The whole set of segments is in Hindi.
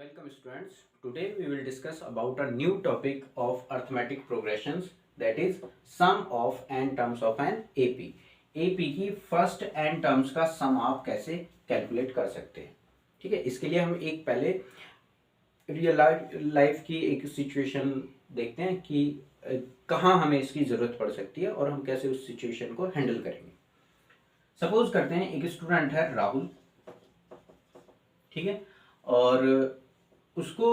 Welcome students. Today we will discuss about a new topic of arithmetic progressions, that is sum of n terms of an AP. AP की फर्स्ट n टर्म्स का सम आप कैसे कैलकुलेट कर सकते हैं। ठीक है, इसके लिए हम एक पहले रियल लाइफ की एक सिचुएशन देखते हैं कि कहाँ हमें इसकी ज़रूरत पड़ सकती है और हम कैसे उस सिचुएशन को हैंडल करेंगे। सपोज करते हैं एक स्टूडेंट है राहुल, ठीक है, और उसको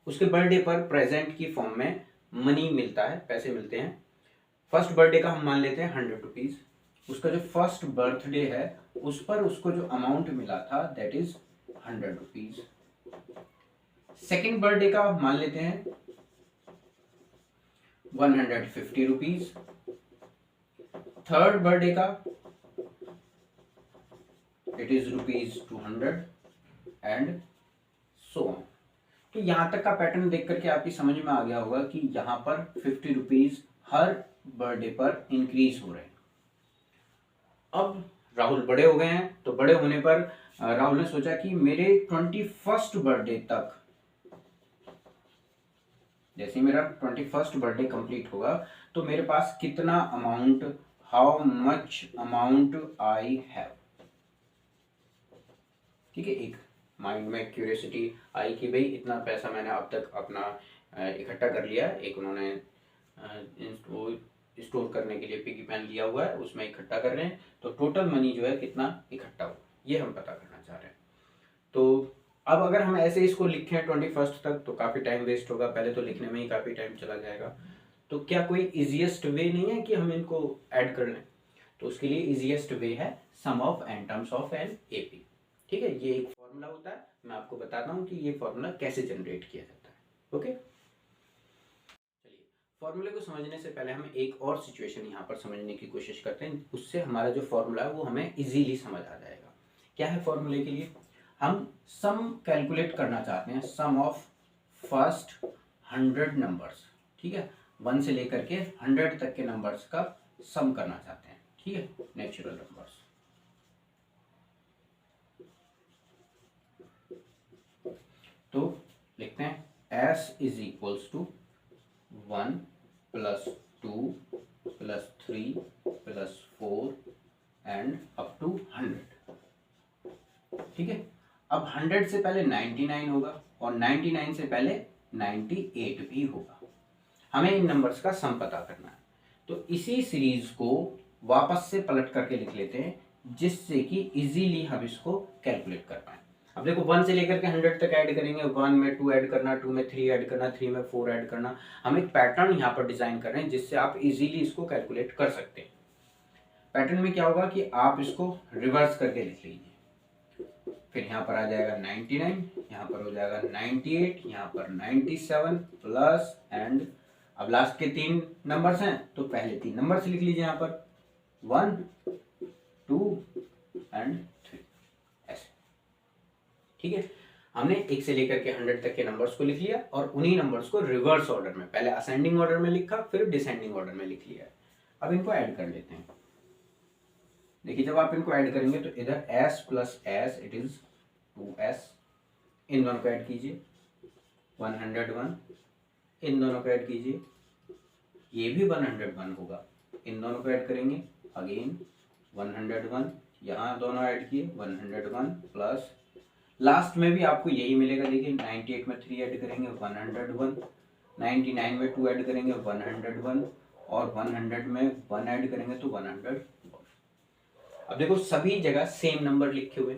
उसके बर्थडे पर प्रेजेंट की फॉर्म में मनी मिलता है, पैसे मिलते हैं। फर्स्ट बर्थडे का हम मान लेते हैं 100 रुपीज़। उसका जो फर्स्ट बर्थडे है उस पर उसको जो अमाउंट मिला था that is 100 rupees. Second birthday का मान लेते हैं 150 रुपीज़। थर्ड बर्थडे का it is ₹200 and so on. तो यहाँ तक का पैटर्न देख करके आपकी समझ में आ गया होगा कि यहाँ पर 50 रुपीज़ हर बर्थडे पर इंक्रीज हो रहे हैं। अब राहुल बड़े हो गए हैं, तो बड़े होने पर राहुल ने सोचा कि मेरे 21st बर्थडे तक, जैसे मेरा 21st बर्थडे कंप्लीट होगा तो मेरे पास कितना amount, how much amount I have. ठीक है, एक माइंड में क्यूरियोसिटी आई कि भाई इतना पैसा मैंने अब तक अपना इकट्ठा कर लिया। एक उन्होंने वो स्टोर करने के लिए पिगी पैन लिया हुआ है, उसमें इकट्ठा कर रहे हैं, तो टोटल मनी जो है कितना इकट्ठा हुआ ये हम पता करना चाह रहे हैं। तो अब अगर हम ऐसे इसको लिखें 21st तक तो काफ़ी टाइम वेस्ट होगा, पहले तो लिखने में ही काफ़ी टाइम चला जाएगा। तो क्या कोई इजीएस्ट वे नहीं है कि हम इनको ऐड कर लें? तो उसके लिए इजीएस्ट वे है sum of n terms of an AP। ठीक है, ये एक फॉर्मूला होता है, मैं आपको बताता हूँ कि ये फॉर्मूला कैसे जनरेट किया जाता है। ओके, चलिए फॉर्मूले को समझने से पहले हम एक और सिचुएशन यहाँ पर समझने की कोशिश करते हैं, उससे हमारा जो फॉर्मूला है वो हमें इजीली समझ आ जाएगा। क्या है फॉर्मूले के लिए? हम सम कैलकुलेट करना चाहते हैं, सम ऑफ फर्स्ट 100 नंबर्स। ठीक है, 1 से लेकर के 100 तक के नंबर्स का सम करना चाहते हैं। ठीक है, नेचुरल नंबर्स। तो लिखते हैं s is equals to 1 plus 2 plus 3 plus 4 and up to 100। ठीक है, अब 100 से पहले 99 होगा और 99 से पहले 98 भी होगा। हमें इन नंबर्स का सम पता करना है, तो इसी सीरीज को वापस से पलट करके लिख लेते हैं जिससे कि इजीली हम इसको कैलकुलेट कर पाए। अब देखो 1 से लेकर के 100 तक ऐड करेंगे, 1 में 2 ऐड करना, 2 में 3 ऐड करना, 3 में 4 ऐड करना। हम एक पैटर्न यहाँ पर डिजाइन कर रहे हैं जिससे आप इजीली इसको कैलकुलेट कर सकते हैं। पैटर्न में क्या होगा कि आप इसको रिवर्स करके लिख लीजिए, फिर यहाँ पर आ जाएगा 99, यहाँ पर हो जाएगा 98, यहाँ पर 97 प्लस एंड अब लास्ट के 3 नंबर्स हैं तो पहले 3 नंबर्स लिख लीजिए यहाँ पर 1 2 एंड 3 ऐसे। ठीक है, हमने 1 से लेकर के 100 तक के नंबर्स को लिख लिया और उन्हीं नंबर्स को रिवर्स ऑर्डर में, पहले असेंडिंग ऑर्डर में लिखा फिर डिसेंडिंग ऑर्डर में लिख लिया। अब इनको ऐड कर लेते हैं। देखिए जब आप इनको ऐड करेंगे तो इधर s plus s it is 2s, इन दोनों को ऐड कीजिए 101, इन दोनों को ऐड कीजिए ये भी 101 होगा, इन दोनों को ऐड करेंगे अगेन 101, यहाँ दोनों ऐड किए 101 प्लस लास्ट में भी आपको यही मिलेगा। देखिए 98 में 3 ऐड करेंगे 101, 99 में 2 ऐड करेंगे 101 और 100 में 1 ऐड करेंगे तो 100। अब देखो सभी जगह सेम नंबर लिखे हुए,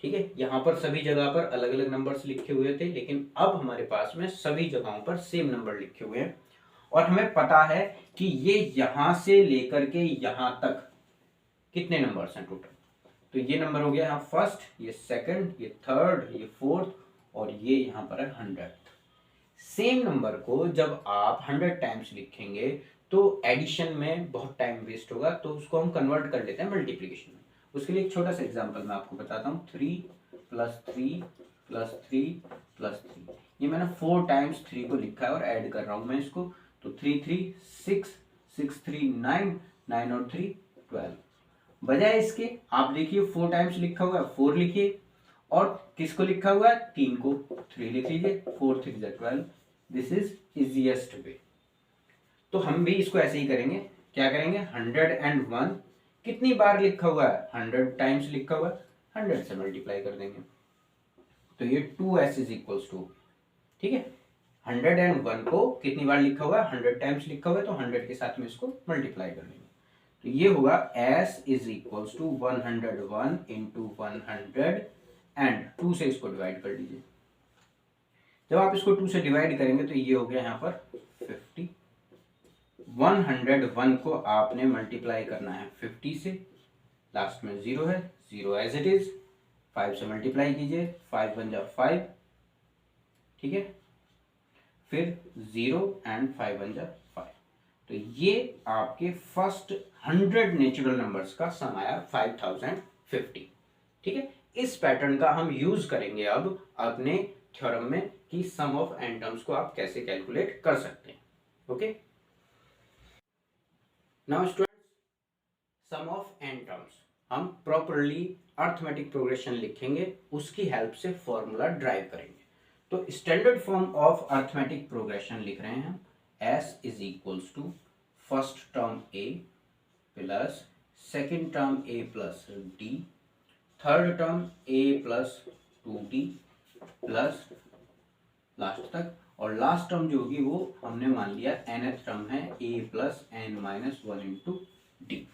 ठीक है, यहाँ पर सभी जगह पर अलग अलग नंबर्स लिखे हुए थे, लेकिन अब हमारे पास में सभी जगहों पर सेम नंबर लिखे हुए हैं और हमें पता है कि ये यहाँ से लेकर के यहाँ तक कितने नंबर्स हैं टोटल। तो ये नंबर हो गया यहाँ फर्स्ट, ये सेकंड, ये थर्ड, ये फोर्थ और ये यहाँ पर है 100। सेम नंबर को जब आप 100 टाइम्स लिखेंगे तो एडिशन में बहुत टाइम वेस्ट होगा, तो उसको हम कन्वर्ट कर लेते हैं मल्टीप्लिकेशन में। उसके लिए एक छोटा सा एग्जांपल मैं आपको बताता हूँ। 3 प्लस 3 प्लस 3 प्लस 3, ये मैंने 4 टाइम्स 3 को लिखा है और ऐड कर रहा हूँ मैं इसको, तो 3 3 6 6 3 9 9 और 3 12। बजाय इसके आप देखिए 4 टाइम्स लिखा हुआ है 4 लिखिए और किसको लिखा हुआ है, 3 को, 3 लिख लीजिए, 4 3 12, दिस इज इजीएस्ट वे। तो हम भी इसको ऐसे ही करेंगे, क्या करेंगे, 101 कितनी बार लिखा हुआ है, 100 टाइम्स लिखा हुआ है, 100 से मल्टीप्लाई कर देंगे, तो ये 2s इज इक्वल्स टू, ठीक है, 101 को कितनी बार लिखा हुआ है, 100 टाइम्स लिखा हुआ है, तो 100 के साथ में इसको मल्टीप्लाई कर लेंगे, तो ये होगा s is equals to 101 into 100 and 2 से इसको डिवाइड कर लीजिए। जब आप इसको 2 से डिवाइड करेंगे तो ये हो गया यहाँ पर 50। 101 को आपने मल्टीप्लाई करना है 50 से, लास्ट में 0 है, 0 एज इट इज, 5 से मल्टीप्लाई कीजिए, 5 बन जा 5, ठीक है, फिर 0 एंड 5 बन जा 5, तो ये आपके फर्स्ट 100 नेचुरल नंबर्स का सम आया 5050, ठीक है। इस पैटर्न का हम यूज करेंगे अब अपने थ्योरम में कि सम ऑफ n टर्म्स को आप कैसे कैलकुलेट कर सकते हैं, okay. Now students, sum of n terms हम प्रॉपरली अर्थमेटिक प्रोग्रेशन लिखेंगे, उसकी हेल्प से फॉर्मूला ड्राइव करेंगे। तो standard form of arithmetic progression लिख रहे हैं हम, s is equals to first term a plus second term a plus d, third term a plus 2d plus last तक, और लास्ट टर्म जो होगी वो हमने मान लिया nth टर्म है a plus n minus 1 into D,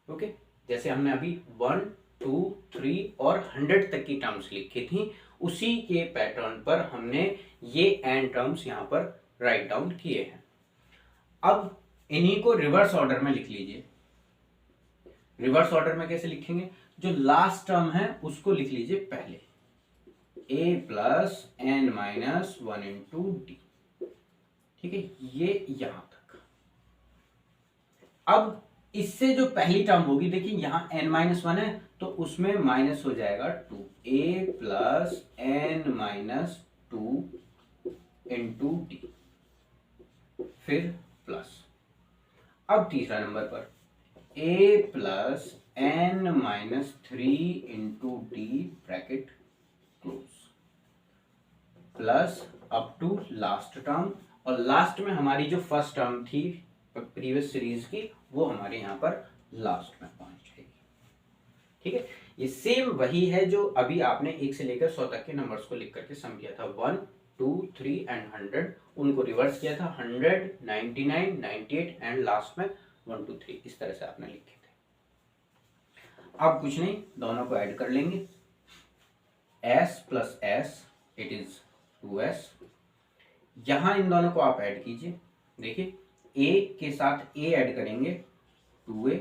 okay. जैसे हमने अभी 1 2 3 और 100 तक की टर्म्स लिखी थी, उसी के पैटर्न पर हमने ये n टर्म्स यहाँ पर राइट डाउन किए हैं। अब इन्हीं को रिवर्स ऑर्डर में लिख लीजिए। रिवर्स ऑर्डर में कैसे लिखेंगे, जो लास्ट टर्म है उसको लिख लीजिए पहले, a plus n minus 1 into d, ठीक है, ये यहां तक। अब इससे जो पहली टर्म होगी, देखिए यहां n माइनस 1 है तो उसमें माइनस हो जाएगा 2, a plus n minus 2 into d, फिर प्लस। अब तीसरा नंबर पर a plus n minus 3 into d bracket close, plus up to last term, और लास्ट में हमारी जो फर्स्ट टर्म थी प्रीवियस सीरीज की वो हमारे यहाँ पर लास्ट में पहुंच जाएगी, ठीक है। ये सेम वही है जो अभी आपने 1 से लेकर 100 तक के नंबर्स को लिख करके सम किया था, 1 2 3 एंड 100, उनको रिवर्स किया था, 100 99 98 एंड लास्ट में 1 2 3, इस तरह से आपने लिखे थे। अब कुछ नहीं, दोनों को ऐड कर लेंगे, s plus s it is 2s, यहां इन दोनों को आप ऐड कीजिए, देखिए a के साथ a ऐड करेंगे 2a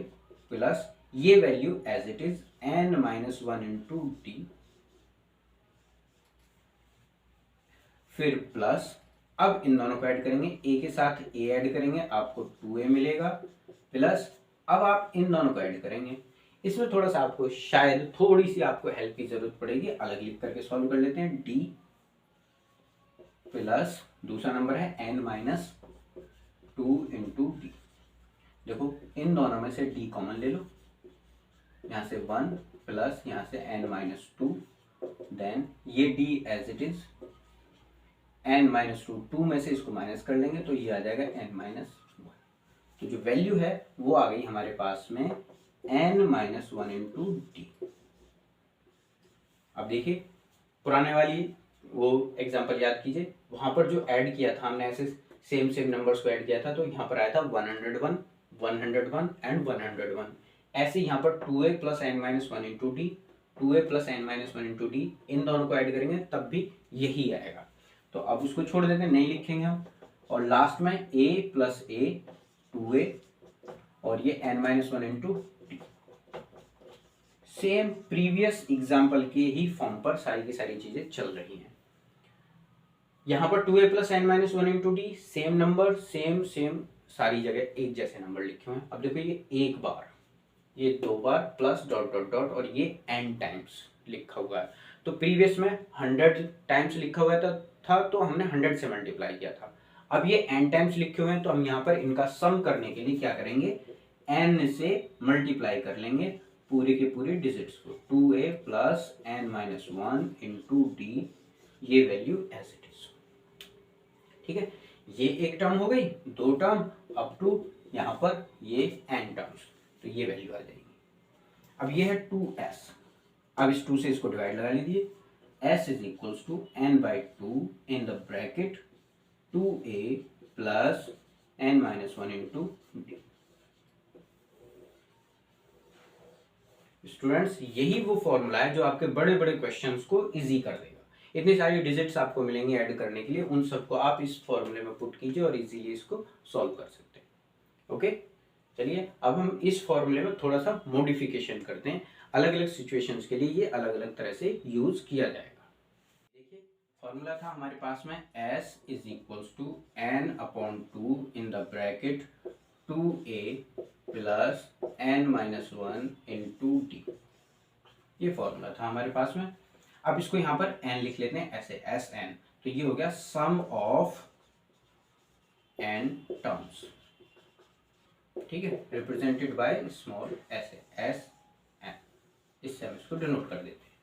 प्लस ये value as it is n minus 1 into d, फिर प्लस, अब इन दोनों को ऐड करेंगे, a के साथ a ऐड करेंगे, आपको 2a मिलेगा, प्लस अब आप इन दोनों को ऐड करेंगे। इसमें थोड़ा सा आपको शायद थोड़ी सी आपको हेल्प की जरूरत पड़ेगी, अलग लिख करके सॉल्व कर लेते हैं, d प्लस दूसरा नंबर है n माइनस 2 इंटू डी। देखो इन दोनों में से d कॉमन ले लो, यहाँ से 1 प्लस यहाँ से n माइनस 2, देन ये d as it is, n minus 2 में से इसको माइनस कर लेंगे तो ये आ जाएगा n माइनस 1, तो जो वैल्यू है वो आ गई हमारे पास में n माइनस 1 इंटू डी। अब देखिए पुराने वाली वो एग्जांपल याद कीजिए, वहां पर जो ऐड किया था हमने ऐसे सेम नंबर्स को ऐड किया था, तो यहाँ पर आया था 101 101 एंड 101, ऐसे यहाँ पर 2a plus n minus 1 into D, 2a plus n minus 1 into D, इन दोनों को ऐड करेंगे तब भी यही आएगा। तो अब उसको छोड़ देते हैं, नहीं लिखेंगे हम, और लास्ट में a प्लस a 2a और ये n minus 1 into D, same previous example के ही फॉर्म पर सारी की सारी चीजें चल रही हैं। यहाँ पर 2a plus n minus 1 into D, same number, same सारी जगह एक जैसे नंबर लिखे हुए हैं। अब देखो ये एक बार, ये 2 बार, प्लस डॉट डॉट डॉट, और ये n टाइम्स लिखा हुआ है। तो प्रीवियस में 100 टाइम्स लिखा हुआ था तो हमने 100 से मल्टीप्लाई किया था। अब ये n टाइम्स लिखे हुए हैं तो हम यहाँ पर इनका सम करने के लिए क्या करेंगे, n से मल्टीप्लाई कर लेंगे पूरे के पूरे डिजिट्स को 2a plus n minus 1 into d, ये वैल्यू एज इट इज। ठीक है, ये एक टर्म हो गई, दो टर्म अप टू यहाँ पर ये n टर्म्स, तो ये वैल्यू आ जाएगी। अब ये है 2s, अब इस 2 से इसको डिवाइड लगा लीजिए, s is equals to n by 2 in the bracket 2a plus n minus 1 into d. Students, यही वो फॉर्मूला है जो आपके बड़े बड़े क्वेश्चंस को इजी कर देगा। इतनी सारी डिजिट्स आपको मिलेंगी ऐड करने के लिए, उन सबको आप इस फॉर्मूले में पुट कीजिए और इजीली इसको सॉल्व कर सकते हैं। ओके, चलिए अब हम इस फॉर्मूले में थोड़ा सा मॉडिफिकेशन करते हैं, अलग अलग सिचुएशंस के लिए ये अलग अलग तरह से यूज किया जाएगा। देखिए, फॉर्मूला था हमारे पास में s is equals to n upon 2 in the bracket 2a plus n minus 1 into d, ये फॉर्मूला था हमारे पास में। अब इसको यहाँ पर n लिख लेते हैं ऐसे, एस एन, तो ये हो गया सम ऑफ n टर्म्स। ठीक है, रिप्रेजेंटेड बाय स्मॉल ऐसे एस एन, इससे हम इसको डिनोट कर देते हैं।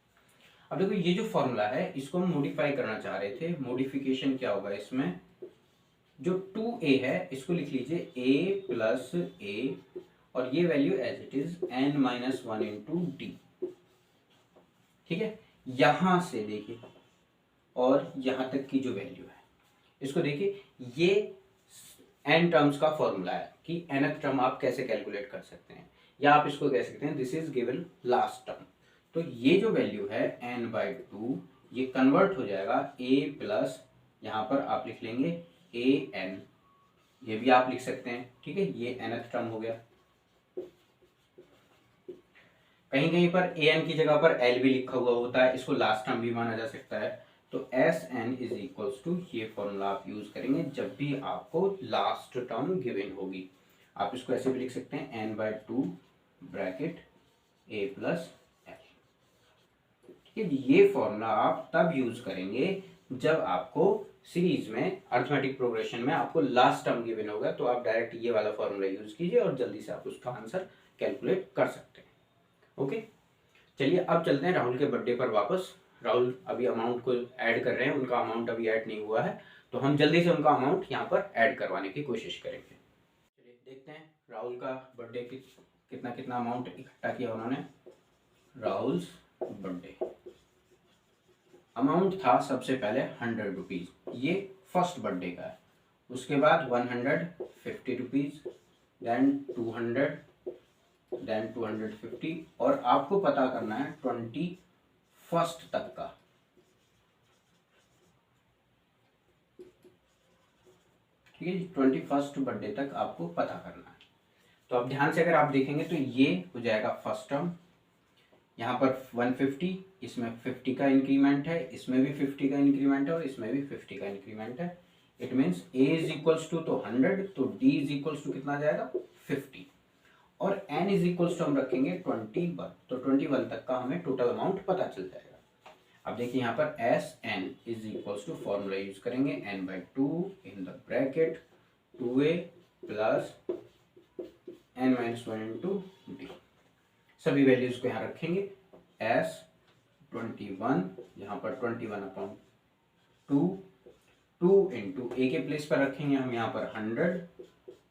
अब देखो, ये जो फॉर्मूला है इसको हम मॉडिफाई करना चाह रहे थे। मॉडिफिकेशन क्या होगा इसमें, जो 2a है इसको लिख लीजिए a प्लस a, और ये value as it is n minus 1 into d. ठीक है, यहां से देखिए और यहां तक की जो वैल्यू है इसको देखिए, ये n टर्म्स का फॉर्मूला है कि nth टर्म आप कैसे कैलकुलेट कर सकते हैं, या आप इसको कह सकते हैं this is given last term. तो ये जो वैल्यू है n बाई 2, ये कन्वर्ट हो जाएगा a प्लस, यहाँ पर आप लिख लेंगे a n, ये भी आप लिख सकते हैं। ठीक है, ये nth टर्म हो गया। कहीं कहीं पर a n की जगह पर l भी लिखा हुआ होता है, इसको लास्ट टर्म भी माना जा सकता है। तो s n is equals to, ये फॉर्मूला आप यूज करेंगे जब भी आपको लास्ट टर्म गिवन होगी। आप इसको ऐसे भी लिख सकते हैं n by 2 bracket a plus l। ठीक है, ये फॉर्मूला आप तब यूज करेंगे जब आपको सीरीज में अर्थमेटिक प्रोग्रेशन में आपको लास्ट टर्म गिवन होगा, तो आप डायरेक्ट ये वाला फॉर्मूला यूज कीजिए और जल्दी से आप उसका आंसर कैलकुलेट कर सकते हैं। ओके, चलिए अब चलते हैं राहुल के बर्थडे पर वापस। राहुल अभी अमाउंट को ऐड कर रहे हैं, उनका अमाउंट अभी ऐड नहीं हुआ है, तो हम जल्दी से उनका अमाउंट यहाँ पर ऐड करवाने की कोशिश करेंगे। चलिए देखते हैं राहुल का बर्थडे कितना कितना अमाउंट इकट्ठा किया उन्होंने। राहुल्स बर्थडे अमाउंट था सबसे पहले 100 रुपीज़, ये फर्स्ट बर्थडे का है। उसके बाद 150 रुपीज़, देन 200, देन 250, और आपको पता करना है 21st तक का। ठीक है जी, 21st बर्थडे तक आपको पता करना है। तो अब ध्यान से अगर आप देखेंगे तो ये हो जाएगा फर्स्ट टर्म, यहाँ पर 150, इसमें 50 का इंक्रीमेंट है, इसमें भी 50 का इंक्रीमेंट है, और इसमें भी 50 का इंक्रीमेंट है। It means a is equals to तो 100, तो d इज इक्वल्स टू कितना जाएगा 50, और n इज इक्वल्स टू हम रखेंगे 21, तो 21 तक का हमें टोटल अमाउंट पता चल जाएगा। अब देखिए यहाँ पर s n is equals to formula use करेंगे n by 2 in the bracket 2a plus n minus 1 into d. सभी वैल्यूज को यहाँ रखेंगे, एस 21, यहाँ पर 21 अपॉन 2 इंटू ए के प्लेस पर रखेंगे हम यहाँ पर 100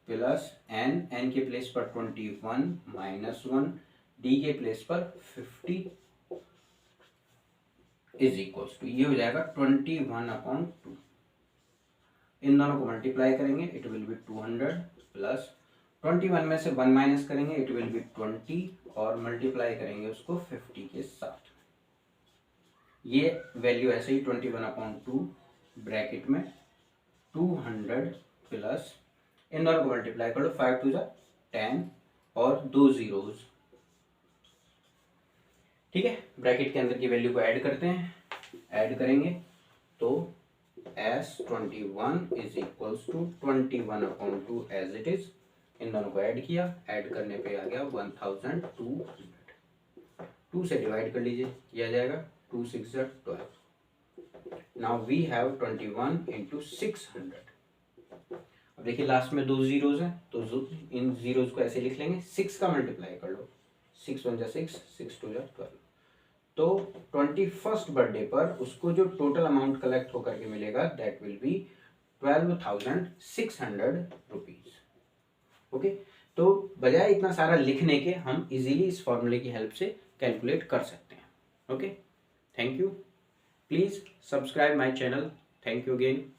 प्लस n के प्लेस पर 21 माइनस 1, डी के प्लेस पर 50 इज इक्वल्स टू, ये हो जाएगा 21 अपॉन 2। इन दोनों को मल्टीप्लाई करेंगे, इट विल बी 200 प्लस 21 में से 1 माइनस करेंगे, इट विल बी 20, और मल्टीप्लाई करेंगे उसको 50 के साथ। ये वैल्यू ऐसे ही 21 अपॉन 2 ब्रैकेट में 200 प्लस, इन दोनों को मल्टीप्लाई कर लो, 5 टू 10 और 2 zeros। ठीक है, ब्रैकेट के अंदर की वैल्यू को ऐड करते हैं, ऐड करेंगे तो S21 is equals to 21 upon 2 as it is. इन दोनों को ऐड किया, ऐड करने पे आ गया 1200। 2 से डिवाइड कर लीजिए, किया जाएगा 2 6 12। Now we have 21 into 600। अब देखिए लास्ट में 2 zeros हैं, तो इन zeros को ऐसे लिख लेंगे, 6 का मल्टीप्लाई कर लो, 6 1 जा 6, 6 2 जा 12। तो 21st बर्थडे पर उसको जो टोटल अमाउंट कलेक्ट होकर के मिलेगा that will be 12,600 rupees. Okay, तो बजाय इतना सारा लिखने के हम इजीली इस फॉर्मूले की हेल्प से कैलकुलेट कर सकते हैं। Okay, thank you, please subscribe my channel. Thank you again.